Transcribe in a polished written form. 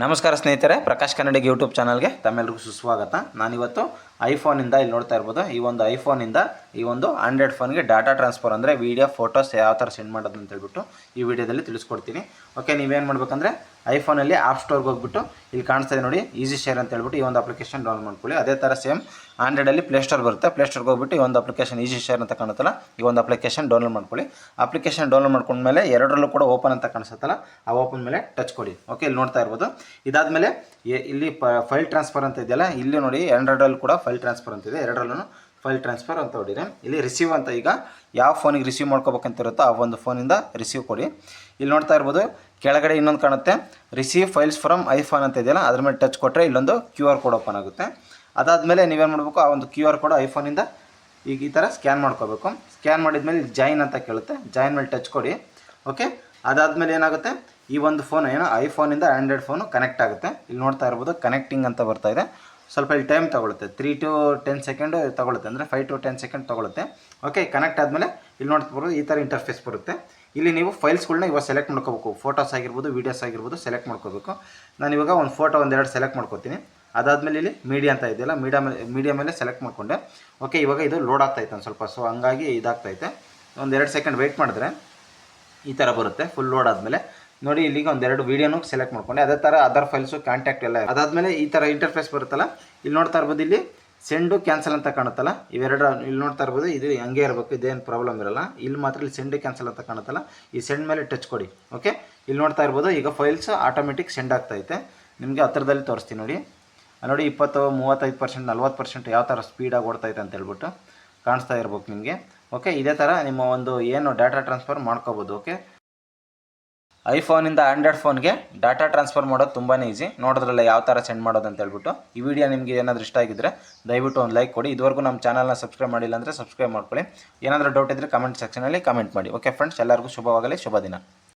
ನಮಸ್ಕಾರ ಸ್ನೇಹಿತರೆ, ಪ್ರಕಾಶ್ ಕನ್ನಡಿಗ ಯೂಟ್ಯೂಬ್ ಚಾನಲ್ಗೆ ತಮ್ಮೆಲ್ಲರಿಗೂ ಸುಸ್ವಾಗತ. ನಾನಿವತ್ತು ಐಫೋನಿಂದ ಇಲ್ಲಿ ನೋಡ್ತಾ ಇರ್ಬೋದು, ಈ ಒಂದು ಐಫೋನಿಂದ ಈ ಒಂದು ಆಂಡ್ರಾಯ್ಡ್ ಫೋನ್ಗೆ ಡಾಟಾ ಟ್ರಾನ್ಸ್ಫರ್ ಅಂದರೆ ವೀಡಿಯೋ ಫೋಟೋಸ್ ಯಾವ ಥರ ಸೆಂಡ್ ಮಾಡೋದು ಅಂತ ಹೇಳ್ಬಿಟ್ಟು ಈ ವಿಡಿಯೋದಲ್ಲಿ ತಿಳಿಸ್ಕೊಡ್ತೀನಿ. ಓಕೆ, ನೀವೇನು ಮಾಡಬೇಕಂದ್ರೆ ಐಫೋನಲ್ಲಿ ಆ್ಯಪ್ ಸ್ಟೋರ್ಗೆ ಹೋಗ್ಬಿಟ್ಟು ಇಲ್ಲಿ ಕಾಣಿಸ್ತಾ ಇದೆ ನೋಡಿ, ಈಸಿ ಶೇರ್ ಅಂತ ಹೇಳ್ಬಿಟ್ಟು ಈ ಒಂದು ಅಪ್ಲಿಕೇಶನ್ ಡೌನ್ಲೋಡ್ ಮಾಡ್ಕೊಳ್ಳಿ. ಅದೇ ಥರ ಸೇಮ್ ಆಂಡ್ರಾಯ್ಡಲ್ಲಿ ಪ್ಲೇಸ್ಟೋರ್ ಬರುತ್ತೆ, ಪ್ಲೇಸ್ಟೋರ್ಗೆ ಹೋಗ್ಬಿಟ್ಟು ಈ ಒಂದು ಅಪ್ಲಿಕೇಶನ್ ಈಸಿ ಶೇರ್ ಅಂತ ಕಾಣುತ್ತಲ್ಲ, ಈ ಒಂದು ಅಪ್ಲಿಕೇಶನ್ ಡೌನ್ಲೋಡ್ ಮಾಡ್ಕೊಳ್ಳಿ. ಅಪ್ಲಿಕೇಶನ್ ಡೌನ್ಲೋಡ್ ಮಾಡ್ಕೊಂಡ್ಮೇಲೆ ಎರಡರಲ್ಲೂ ಕೂಡ ಓಪನ್ ಅಂತ ಕಾಣಿಸುತ್ತಲ್ಲ, ಆ ಓಪನ್ ಮೇಲೆ ಟಚ್ ಕೊಡಿ. ಓಕೆ, ಇಲ್ಲಿ ನೋಡ್ತಾ ಇರ್ಬೋದು. ಇದಾದಮೇಲೆ ಇಲ್ಲಿ ಫೈಲ್ ಟ್ರಾನ್ಸ್ಫರ್ ಅಂತ ಇದೆಯಲ್ಲ, ಇಲ್ಲಿ ನೋಡಿ ಆಂಡ್ರಾಯ್ಡಲ್ಲಿ ಕೂಡ ಫೈಲ್ ಟ್ರಾನ್ಸ್ಫರ್ ಅಂತಿದೆ, ಎರಡರಲ್ಲೂ ಫೈಲ್ ಟ್ರಾನ್ಸ್ಫರ್ ಅಂತ ಹೊಡಿರಿ. ಇಲ್ಲಿ ರಿಸೀವ್ ಅಂತ, ಈಗ ಯಾವ ಫೋನಿಗೆ ರಿಸೀವ್ ಮಾಡ್ಕೋಬೇಕಂತಿರುತ್ತೋ ಆ ಒಂದು ಫೋನಿಂದ ರಿಸೀವ್ ಕೊಡಿ. ಇಲ್ಲಿ ನೋಡ್ತಾ ಇರ್ಬೋದು, ಕೆಳಗಡೆ ಇನ್ನೊಂದು ಕಾಣುತ್ತೆ ರಿಸೀವ್ ಫೈಲ್ಸ್ ಫ್ರಮ್ ಐಫೋನ್ ಅಂತ ಇದೆಯಲ್ಲ, ಅದ್ರ ಮೇಲೆ ಟಚ್ ಕೊಟ್ಟರೆ ಇಲ್ಲೊಂದು QR ಕೋಡ್ ಓಪನ್ ಆಗುತ್ತೆ. ಅದಾದಮೇಲೆ ನೀವೇನು ಮಾಡಬೇಕು, ಆ ಒಂದು QR ಕೋಡ್ ಐಫೋನಿಂದ ಈಗ ಈ ಥರ ಸ್ಕ್ಯಾನ್ ಮಾಡ್ಕೋಬೇಕು. ಸ್ಕ್ಯಾನ್ ಮಾಡಿದ್ಮೇಲೆ ಇಲ್ಲಿ ಜಾಯಿನ್ ಅಂತ ಕೇಳುತ್ತೆ, ಜಾಯಿನ್ ಮೇಲೆ ಟಚ್ ಕೊಡಿ. ಓಕೆ, ಅದಾದಮೇಲೆ ಏನಾಗುತ್ತೆ, ಈ ಒಂದು ಫೋನ್ ಏನೋ ಐಫೋನಿಂದ ಆಂಡ್ರಾಯ್ಡ್ ಫೋನು ಕನೆಕ್ಟ್ ಆಗುತ್ತೆ. ಇಲ್ಲಿ ನೋಡ್ತಾ ಇರ್ಬೋದು ಕನೆಕ್ಟಿಂಗ್ ಅಂತ ಬರ್ತಾ ಇದೆ. ಸ್ವಲ್ಪ ಇಲ್ಲಿ ಟೈಮ್ ತೊಗೊಳುತ್ತೆ, 3 to 10 ಸೆಕೆಂಡ್ ತೊಗೊಳುತ್ತೆ, ಅಂದರೆ 5 to 10 ಸೆಕೆಂಡ್ ತೊಗೊಳುತ್ತೆ. ಓಕೆ, ಕನೆಕ್ಟ್ ಆದಮೇಲೆ ಇಲ್ಲಿ ನೋಡ್ತಾ ಬರ್ಬೋದು ಈ ಥರ ಇಂಟರ್ಫೇಸ್ ಬರುತ್ತೆ. ಇಲ್ಲಿ ನೀವು ಫೈಲ್ಸ್ಗಳನ್ನ ಇವಾಗ ಸೆಲೆಕ್ಟ್ ಮಾಡ್ಕೋಬೇಕು, ಫೋಟೋಸ್ ಆಗಿರ್ಬೋದು, ವೀಡಿಯೋಸ್ ಆಗಿರ್ಬೋದು ಸೆಲೆಕ್ಟ್ ಮಾಡ್ಕೋಬೇಕು. ನಾನು ಇವಾಗ ಒಂದು ಫೋಟೋ ಒಂದೆರಡು ಸೆಲೆಕ್ಟ್ ಮಾಡ್ಕೋತೀನಿ. ಅದಾದಮೇಲೆ ಇಲ್ಲಿ ಮೀಡಿಯಾ ಅಂತ ಇದೆಯಲ್ಲ, ಮೀಡಿಯಾ ಮೇಲೆ ಸೆಲೆಕ್ಟ್ ಮಾಡಿಕೊಂಡೆ. ಓಕೆ, ಇವಾಗ ಇದು ಲೋಡ್ ಆಗ್ತಾಯಿತ್ತು ಒಂದು ಸ್ವಲ್ಪ, ಸೊ ಹಂಗಾಗಿ ಇದಾಗ್ತೈತೆ. ಒಂದು 2 ಸೆಕೆಂಡ್ ವೆಯ್ಟ್ ಮಾಡಿದ್ರೆ ಈ ಥರ ಬರುತ್ತೆ. ಫುಲ್ ಲೋಡ್ ಆದಮೇಲೆ ನೋಡಿ, ಇಲ್ಲಿಗೆ ಒಂದೆರಡು ವೀಡಿಯೋನು ಸೆಲೆಕ್ಟ್ ಮಾಡ್ಕೊಂಡೆ. ಅದೇ ಥರ ಅದರ್ ಫೈಲ್ಸು, ಕಾಂಟ್ಯಾಕ್ಟ್ ಎಲ್ಲ. ಅದಾದಮೇಲೆ ಈ ಥರ ಇಂಟರ್ಫೇಸ್ ಬರುತ್ತಲ್ಲ, ಇಲ್ಲಿ ನೋಡ್ತಾ ಇರ್ಬೋದು, ಇಲ್ಲಿ ಸೆಂಡು ಕ್ಯಾನ್ಸಲ್ ಅಂತ ಕಾಣುತ್ತಲ್ಲ, ಇವೆರಡು ಇಲ್ಲಿ ನೋಡ್ತಾ ಇರ್ಬೋದು. ಇದು ಹಂಗೆ ಇರಬೇಕು, ಇದೇನು ಪ್ರಾಬ್ಲಮ್ ಇರಲ್ಲ. ಇಲ್ಲಿ ಮಾತ್ರ ಇಲ್ಲಿ ಸೆಂಡು ಕ್ಯಾನ್ಸಲ್ ಅಂತ ಕಾಣುತ್ತಲ್ಲ, ಈ ಸೆಂಡ್ ಮೇಲೆ ಟಚ್ ಕೊಡಿ. ಓಕೆ, ಇಲ್ಲಿ ನೋಡ್ತಾ ಇರ್ಬೋದು ಈಗ ಫೈಲ್ಸ್ ಆಟೋಮೆಟಿಕ್ ಸೆಂಡ್ ಆಗ್ತೈತೆ. ನಿಮಗೆ ಹತ್ತಿರದಲ್ಲಿ ತೋರಿಸ್ತೀನಿ ನೋಡಿ. ನೋಡಿ 20, 35%, 40% ಯಾವ ಥರ ಸ್ಪೀಡಾಗಿ ಓಡ್ತೈತೆ ಅಂತ ಹೇಳ್ಬಿಟ್ಟು ಕಾಣಿಸ್ತಾ ಇರ್ಬೇಕು ನಿಮಗೆ. ಓಕೆ, ಇದೇ ಥರ ನಿಮ್ಮ ಒಂದು ಏನು ಡಾಟಾ ಟ್ರಾನ್ಸ್ಫರ್ ಮಾಡ್ಕೋಬೋದು. ಓಕೆ, ಐಫೋನಿಂದ ಆಂಡ್ರಾಯ್ಡ್ ಫೋನ್ಗೆ ಡಾಟಾ ಟ್ರಾನ್ಸ್ಫರ್ ಮಾಡೋದು ತುಂಬಾ ಈಸಿ. ನೋಡೋದ್ರಲ್ಲ ಯಾವ ಥರ ಸೆಂಡ್ ಮಾಡೋದು ಅಂತ ಹೇಳ್ಬಿಟ್ಟು. ಈ ವಿಡಿಯೋ ನಿಮಗೆ ಏನಾದರೂ ಇಷ್ಟ ಆಗಿದ್ದರೆ ದಯವಿಟ್ಟು ಒಂದು ಲೈಕ್ ಕೊಡಿ. ಇದುವರೆಗೂ ನಮ್ಮ ಚಾನಲ್ನ ಸಬ್ಸ್ಕ್ರೈಬ್ ಮಾಡಿಲ್ಲ ಅಂದರೆ ಸಬ್ಸ್ಕ್ರೈಬ್ ಮಾಡ್ಕೊಳ್ಳಿ. ಏನಾದರೂ ಡೌಟ್ ಇದ್ದರೆ ಕಮೆಂಟ್ ಸೆಕ್ಷನಲ್ಲಿ ಕಮೆಂಟ್ ಮಾಡಿ. ಓಕೆ ಫ್ರೆಂಡ್ಸ್, ಎಲ್ಲರಿಗೂ ಶುಭವಾಗಲಿ, ಶುಭ ದಿನ.